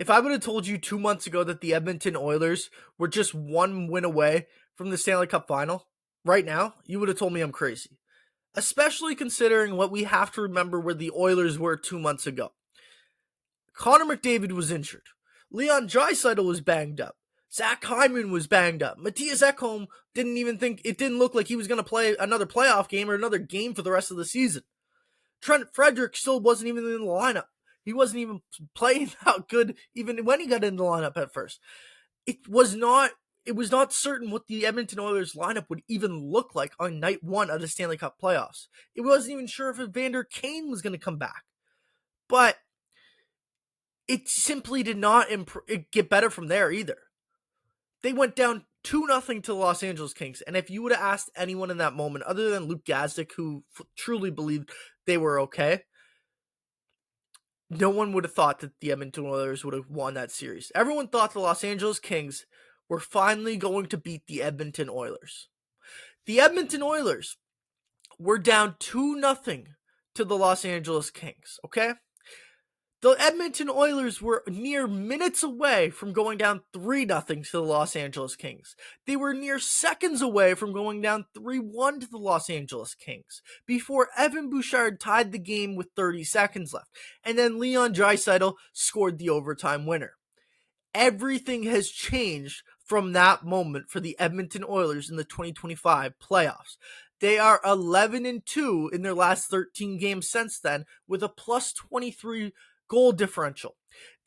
If I would have told you 2 months ago that the Edmonton Oilers were just one win away from the Stanley Cup Final, right now, you would have told me I'm crazy. Especially considering what we have to remember where the Oilers were 2 months ago. Connor McDavid was injured. Leon Draisaitl was banged up. Zach Hyman was banged up. Matthias Ekholm didn't look like he was going to play another playoff game or another game for the rest of the season. Trent Frederick still wasn't even in the lineup. He wasn't even playing that good even when he got in the lineup at first. It was not certain what the Edmonton Oilers lineup would even look like on night one of the Stanley Cup playoffs. It wasn't even sure if Evander Kane was going to come back. But it simply did not get better from there either. They went down 2-0 to the Los Angeles Kings. And if you would have asked anyone in that moment, other than Luke Gazdic, who truly believed they were okay, no one would have thought that the Edmonton Oilers would have won that series. Everyone thought the Los Angeles Kings were finally going to beat the Edmonton Oilers. The Edmonton Oilers were down 2-0 to the Los Angeles Kings, okay? The Edmonton Oilers were near minutes away from going down 3-0 to the Los Angeles Kings. They were near seconds away from going down 3-1 to the Los Angeles Kings before Evan Bouchard tied the game with 30 seconds left. And then Leon Draisaitl scored the overtime winner. Everything has changed from that moment for the Edmonton Oilers in the 2025 playoffs. They are 11-2 in their last 13 games since then with a plus 23 goal differential.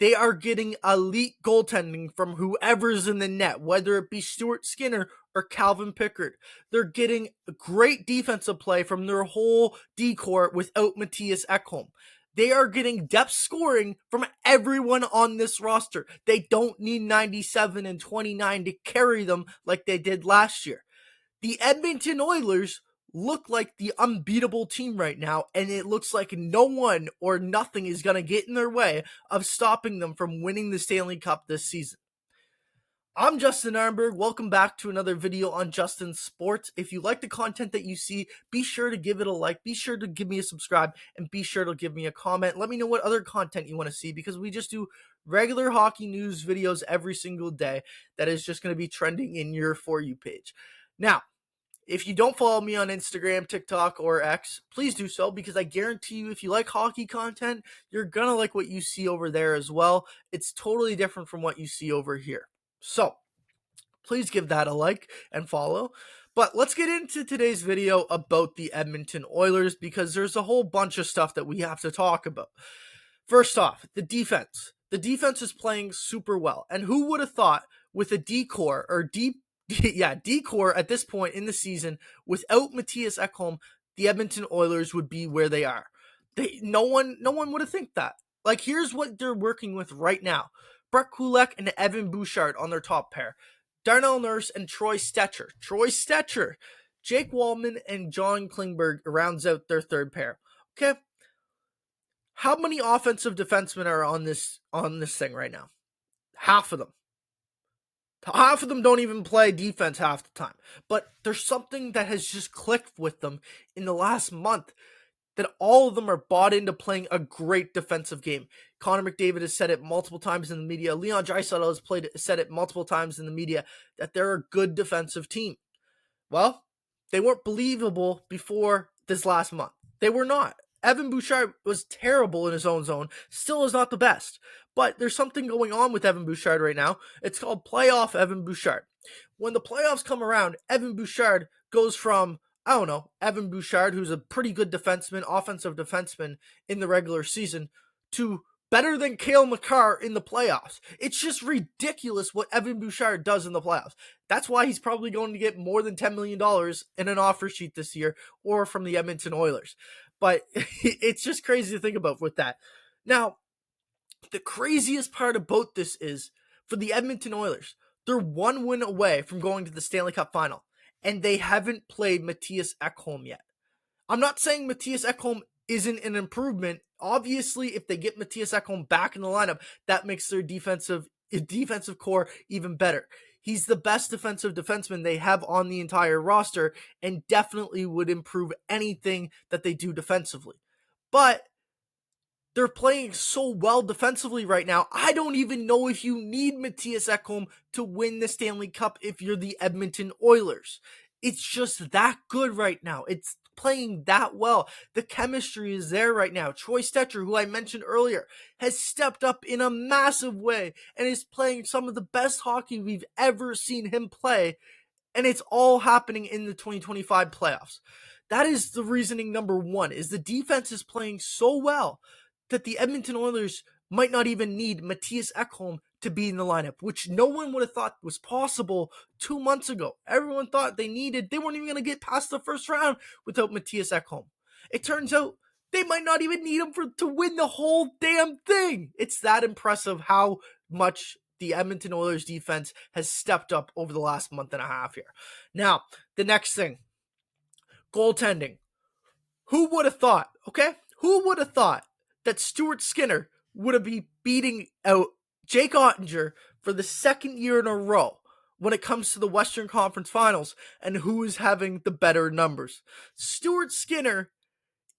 They are getting elite goaltending from whoever's in the net, whether it be Stuart Skinner or Calvin Pickard. They're getting great defensive play from their whole D-corps without Matthias Ekholm. They are getting depth scoring from everyone on this roster. They don't need 97 and 29 to carry them like they did last year. The Edmonton Oilers look like the unbeatable team right now, and it looks like no one or nothing is going to get in their way of stopping them from winning the Stanley Cup this season. I'm Justin Arnberg. Welcome back to another video on Justin Sports. If you like the content that you see, be sure to give it a like, be sure to give me a subscribe, and be sure to give me a comment. Let me know what other content you want to see, because we just do regular hockey news videos every single day that is just going to be trending in your For You page. Now, if you don't follow me on Instagram, TikTok, or X, please do so, because I guarantee you if you like hockey content, you're going to like what you see over there as well. It's totally different from what you see over here. So, please give that a like and follow. But let's get into today's video about the Edmonton Oilers, because there's a whole bunch of stuff that we have to talk about. First off, the defense. The defense is playing super well. And who would have thought with a D-corps or D-corps at this point in the season, without Matthias Ekholm, the Edmonton Oilers would be where they are. No one would have think that. Like, here's what they're working with right now. Brett Kulak and Evan Bouchard on their top pair. Darnell Nurse and Troy Stecher. Jake Wallman and John Klingberg rounds out their third pair. Okay. How many offensive defensemen are on this thing right now? Half of them. Half of them don't even play defense half the time. But there's something that has just clicked with them in the last month, that all of them are bought into playing a great defensive game. Connor McDavid has said it multiple times in the media. Leon Draisaitl has said it multiple times in the media that they're a good defensive team. Well, they weren't believable before this last month. They were not. Evan Bouchard was terrible in his own zone. Still is not the best. But there's something going on with Evan Bouchard right now. It's called playoff Evan Bouchard. When the playoffs come around, Evan Bouchard goes from, Evan Bouchard, who's a pretty good defenseman, offensive defenseman in the regular season, to better than Cale Makar in the playoffs. It's just ridiculous what Evan Bouchard does in the playoffs. That's why he's probably going to get more than $10 million in an offer sheet this year, or from the Edmonton Oilers. But it's just crazy to think about with that. Now, the craziest part about this is, for the Edmonton Oilers, they're one win away from going to the Stanley Cup Final, and they haven't played Matthias Ekholm yet. I'm not saying Matthias Ekholm isn't an improvement. Obviously, if they get Matthias Ekholm back in the lineup, that makes their defensive core even better. He's the best defensive defenseman they have on the entire roster, and definitely would improve anything that they do defensively. But They're playing so well defensively right now. I don't even know if you need Mattias Ekholm to win the Stanley Cup if you're the Edmonton Oilers. It's just that good right now. It's playing that well. The chemistry is there right now. Troy Stecher, who I mentioned earlier, has stepped up in a massive way and is playing some of the best hockey we've ever seen him play. And it's all happening in the 2025 playoffs. That is the reasoning number one, is the defense is playing so well that the Edmonton Oilers might not even need Mattias Ekholm to be in the lineup, which no one would have thought was possible 2 months ago. Everyone thought they weren't even going to get past the first round without Mattias Ekholm. It turns out they might not even need him to win the whole damn thing. It's that impressive how much the Edmonton Oilers defense has stepped up over the last month and a half here. Now, the next thing, goaltending. Who would have thought, okay? Who would have thought that Stuart Skinner would be beating out Jake Ottinger for the second year in a row when it comes to the Western Conference Finals and who is having the better numbers? Stuart Skinner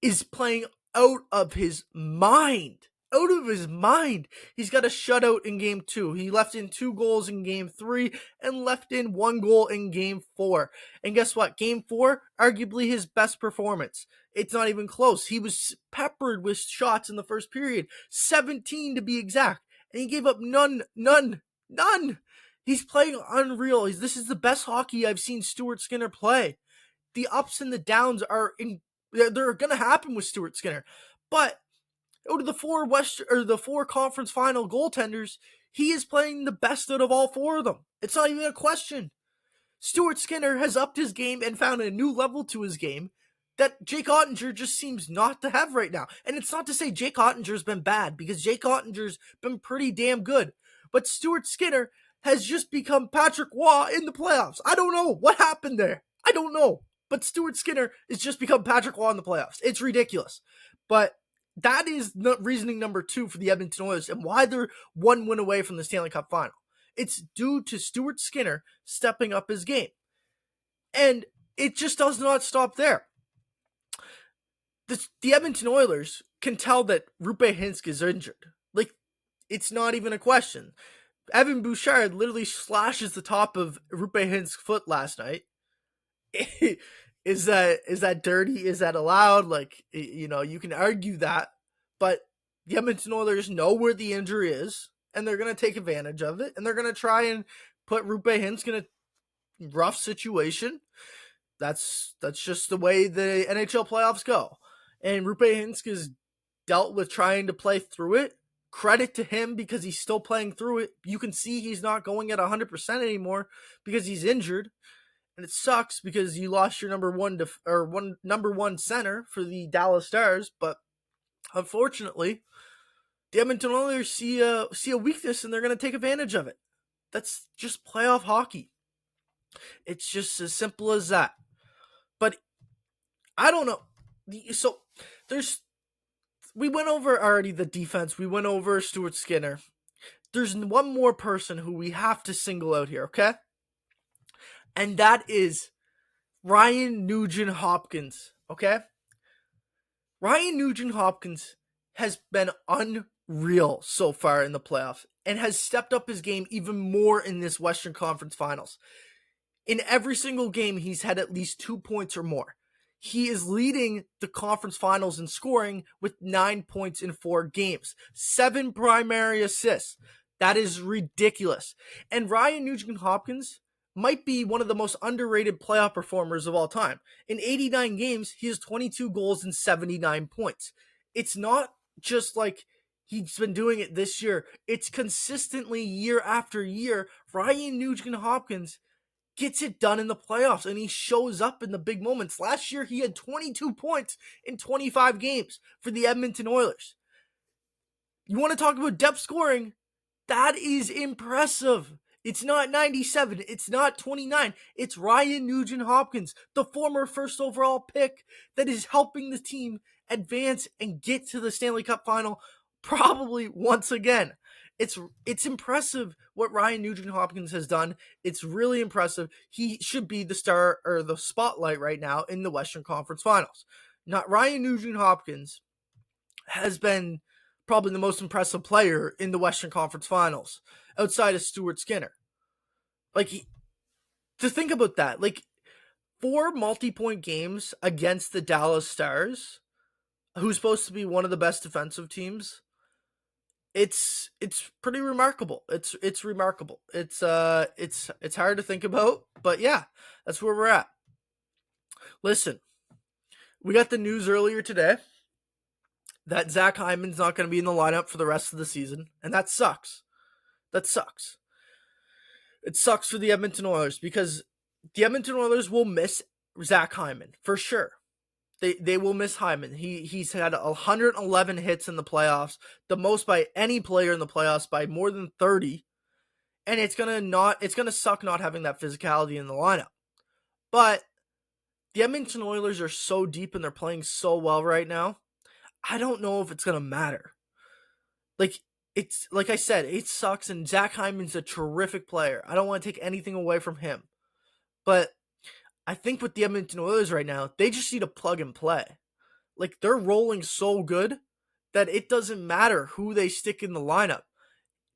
is playing out of his mind. Out of his mind. He's got a shutout in game 2. He left in 2 goals in game 3 and left in 1 goal in game 4. And guess what? Game 4, arguably his best performance. It's not even close. He was peppered with shots in the first period. 17 to be exact. And he gave up none. He's playing unreal. This is the best hockey I've seen Stuart Skinner play. The ups and the downs they're going to happen with Stuart Skinner. But out of the 4 conference final goaltenders, he is playing the best out of all 4 of them. It's not even a question. Stuart Skinner has upped his game and found a new level to his game that Jake Ottinger just seems not to have right now. And it's not to say Jake Ottinger's been bad, because Jake Ottinger's been pretty damn good. But Stuart Skinner has just become Patrick Waugh in the playoffs. I don't know what happened there. I don't know. But Stuart Skinner has just become Patrick Waugh in the playoffs. It's ridiculous. But that is reasoning number 2 for the Edmonton Oilers and why they're 1 win away from the Stanley Cup Final. It's due to Stuart Skinner stepping up his game. And it just does not stop there. The Edmonton Oilers can tell that Roope Hintz is injured. Like, it's not even a question. Evan Bouchard literally slashes the top of Roope Hintz's foot last night. Is that dirty? Is that allowed? Like, you know, you can argue that, but the Edmonton Oilers know where the injury is, and they're going to take advantage of it, and they're going to try and put Roope Hintz in a rough situation. That's just the way the NHL playoffs go. And Roope Hintz has dealt with trying to play through it. Credit to him, because he's still playing through it. You can see he's not going at 100% anymore because he's injured. And it sucks because you lost your number one center for the Dallas Stars. But unfortunately, the Edmonton Oilers see a weakness, and they're going to take advantage of it. That's just playoff hockey. It's just as simple as that. But I don't know. So we went over already the defense. We went over Stuart Skinner. There's one more person who we have to single out here, okay? And that is Ryan Nugent-Hopkins, okay? Ryan Nugent-Hopkins has been unreal so far in the playoffs and has stepped up his game even more in this Western Conference Finals. In every single game, he's had at least 2 points or more. He is leading the conference finals in scoring with 9 points in 4 games. 7 primary assists. That is ridiculous. And Ryan Nugent-Hopkins might be one of the most underrated playoff performers of all time. In 89 games, he has 22 goals and 79 points. It's not just like he's been doing it this year. It's consistently year after year. Ryan Nugent-Hopkins gets it done in the playoffs, and he shows up in the big moments. Last year, he had 22 points in 25 games for the Edmonton Oilers. You want to talk about depth scoring? That is impressive. It's not 97. It's not 29. It's Ryan Nugent-Hopkins, the former first overall pick, that is helping the team advance and get to the Stanley Cup Final probably once again. It's impressive what Ryan Nugent-Hopkins has done. It's really impressive. He should be the star or the spotlight right now in the Western Conference Finals. Not Ryan Nugent-Hopkins has been probably the most impressive player in the Western Conference Finals outside of Stuart Skinner. Like, to think about that, like 4 multi-point games against the Dallas Stars, who's supposed to be one of the best defensive teams. It's pretty remarkable. It's remarkable. It's hard to think about, but yeah, that's where we're at. Listen, we got the news earlier today that Zach Hyman's not going to be in the lineup for the rest of the season, and that sucks. That sucks. It sucks for the Edmonton Oilers because the Edmonton Oilers will miss Zach Hyman for sure. They will miss Hyman. He's had 111 hits in the playoffs, the most by any player in the playoffs by more than 30. And it's gonna suck not having that physicality in the lineup. But the Edmonton Oilers are so deep and they're playing so well right now. I don't know if it's gonna matter. Like, it's like I said, it sucks, and Zach Hyman's a terrific player. I don't want to take anything away from him. But I think with the Edmonton Oilers right now, they just need to plug and play. Like, they're rolling so good that it doesn't matter who they stick in the lineup.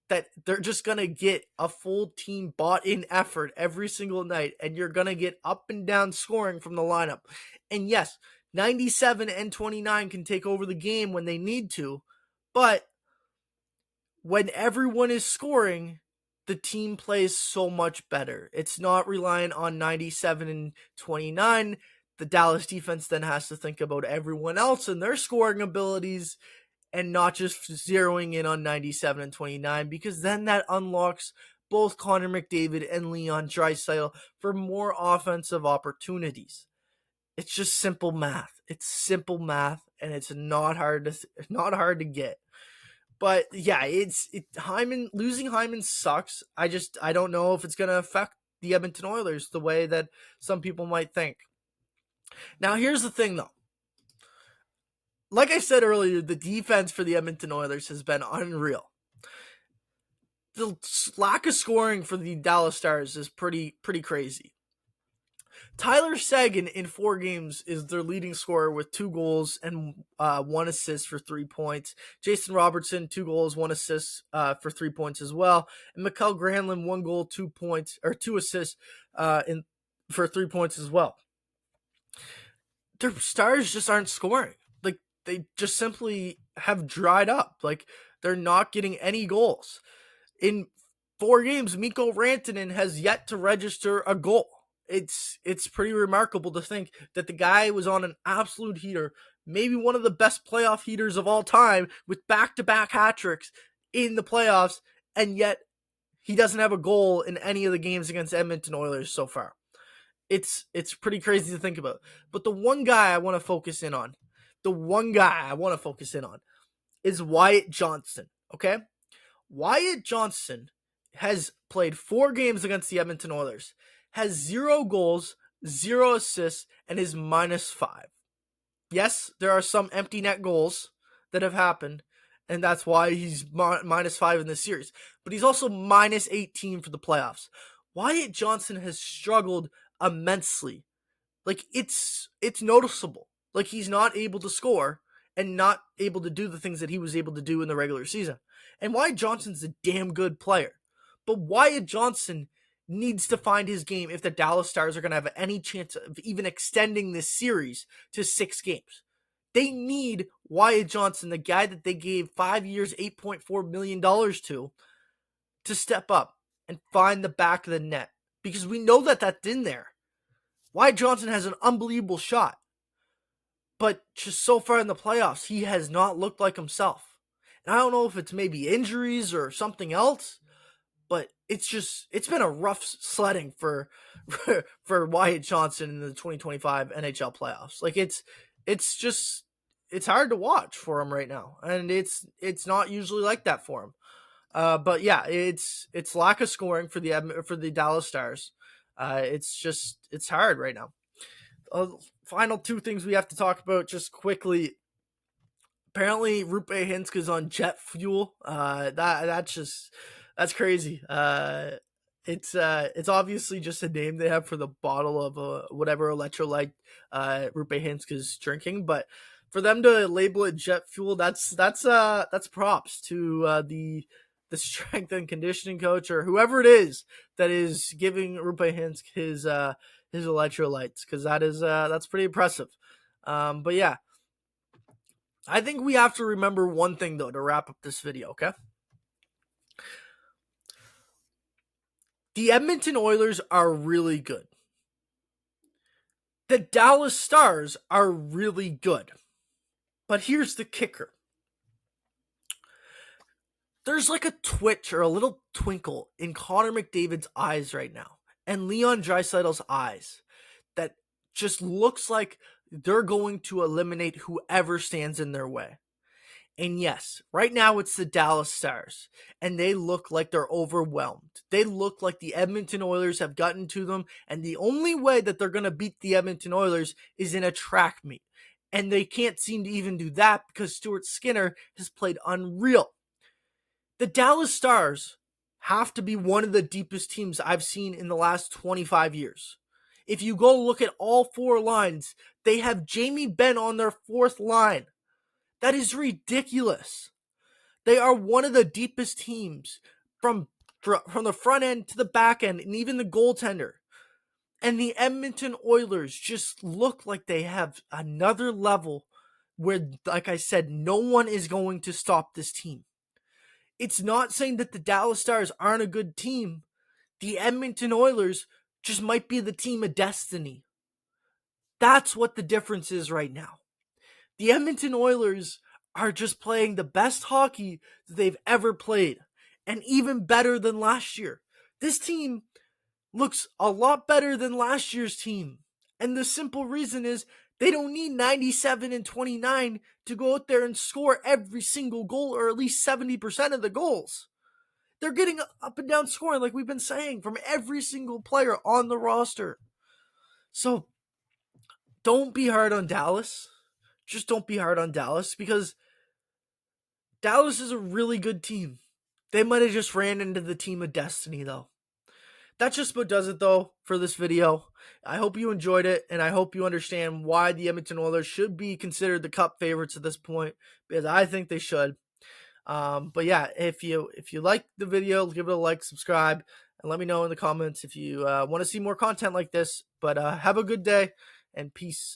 That they're just going to get a full team bought in effort every single night, and you're going to get up and down scoring from the lineup. And yes, 97 and 29 can take over the game when they need to, but when everyone is scoring, the team plays so much better. It's not reliant on 97 and 29. The Dallas defense then has to think about everyone else and their scoring abilities and not just zeroing in on 97 and 29, because then that unlocks both Connor McDavid and Leon Draisaitl for more offensive opportunities. It's just simple math. It's simple math, and it's not hard to get. But yeah, losing Hyman sucks. I don't know if it's going to affect the Edmonton Oilers the way that some people might think. Now, here's the thing, though. Like I said earlier, the defense for the Edmonton Oilers has been unreal. The lack of scoring for the Dallas Stars is pretty crazy. Tyler Seguin in 4 games is their leading scorer with 2 goals and 1 assist for 3 points. Jason Robertson, 2 goals, 1 assist for 3 points as well. And Mikael Granlund, 1 goal, 2 points, or 2 assists for 3 points as well. Their Stars just aren't scoring. Like, they just simply have dried up. Like, they're not getting any goals. In 4 games, Mikko Rantanen has yet to register a goal. It's pretty remarkable to think that the guy was on an absolute heater, maybe one of the best playoff heaters of all time, with back-to-back hat tricks in the playoffs, and yet he doesn't have a goal in any of the games against Edmonton Oilers so far. It's pretty crazy to think about. But the one guy I want to focus in on is Wyatt Johnston, okay? Wyatt Johnston has played 4 games against the Edmonton Oilers, has 0 goals, 0 assists, and is -5. Yes, there are some empty net goals that have happened, and that's why he's -5 in this series. But he's also -18 for the playoffs. Wyatt Johnston has struggled immensely. Like, it's noticeable. Like, he's not able to score and not able to do the things that he was able to do in the regular season. And Wyatt Johnston's a damn good player. But Wyatt Johnston needs to find his game if the Dallas Stars are going to have any chance of even extending this series to 6 games. They need Wyatt Johnston, the guy that they gave 5 years, $8.4 million to step up and find the back of the net. Because we know that that's in there. Wyatt Johnston has an unbelievable shot. But just so far in the playoffs, he has not looked like himself. And I don't know if it's maybe injuries or something else, but it's been a rough sledding for Wyatt Johnston in the 2025 NHL playoffs. Like, it's hard to watch for him right now, and it's not usually like that for him. But yeah, it's lack of scoring for the Dallas Stars. It's hard right now. Final 2 things we have to talk about just quickly. Apparently, Rupe Hinsk is on jet fuel. That's crazy. It's obviously just a name they have for the bottle of whatever electrolyte Rupe Hinsk is drinking, but for them to label it jet fuel, that's props to the strength and conditioning coach or whoever it is that is giving Rupe Hintz his electrolytes, because that's pretty impressive. But yeah, I think we have to remember one thing though to wrap up this video. Okay, the Edmonton Oilers are really good. The Dallas Stars are really good. But here's the kicker. There's like a twitch or a little twinkle in Connor McDavid's eyes right now and Leon Draisaitl's eyes that just looks like they're going to eliminate whoever stands in their way. And yes, right now it's the Dallas Stars, and they look like they're overwhelmed. They look like the Edmonton Oilers have gotten to them, and the only way that they're going to beat the Edmonton Oilers is in a track meet. And they can't seem to even do that because Stuart Skinner has played unreal. The Dallas Stars have to be one of the deepest teams I've seen in the last 25 years. If you go look at all four lines, they have Jamie Benn on their fourth line. That is ridiculous. They are one of the deepest teams from the front end to the back end, and even the goaltender. And the Edmonton Oilers just look like they have another level where, like I said, no one is going to stop this team. It's not saying that the Dallas Stars aren't a good team. The Edmonton Oilers just might be the team of destiny. That's what the difference is right now. The Edmonton Oilers are just playing the best hockey that they've ever played, and even better than last year. This team looks a lot better than last year's team, and the simple reason is they don't need 97 and 29 to go out there and score every single goal, or at least 70% of the goals. They're getting up and down scoring, like we've been saying, from every single player on the roster. So don't be hard on Dallas. Just don't be hard on Dallas, because Dallas is a really good team. They might have just ran into the team of destiny, though. That just about does it, though, for this video. I hope you enjoyed it, and I hope you understand why the Edmonton Oilers should be considered the Cup favorites at this point, because I think they should. But yeah, if you like the video, give it a like, subscribe, and let me know in the comments if you want to see more content like this. But have a good day, and peace.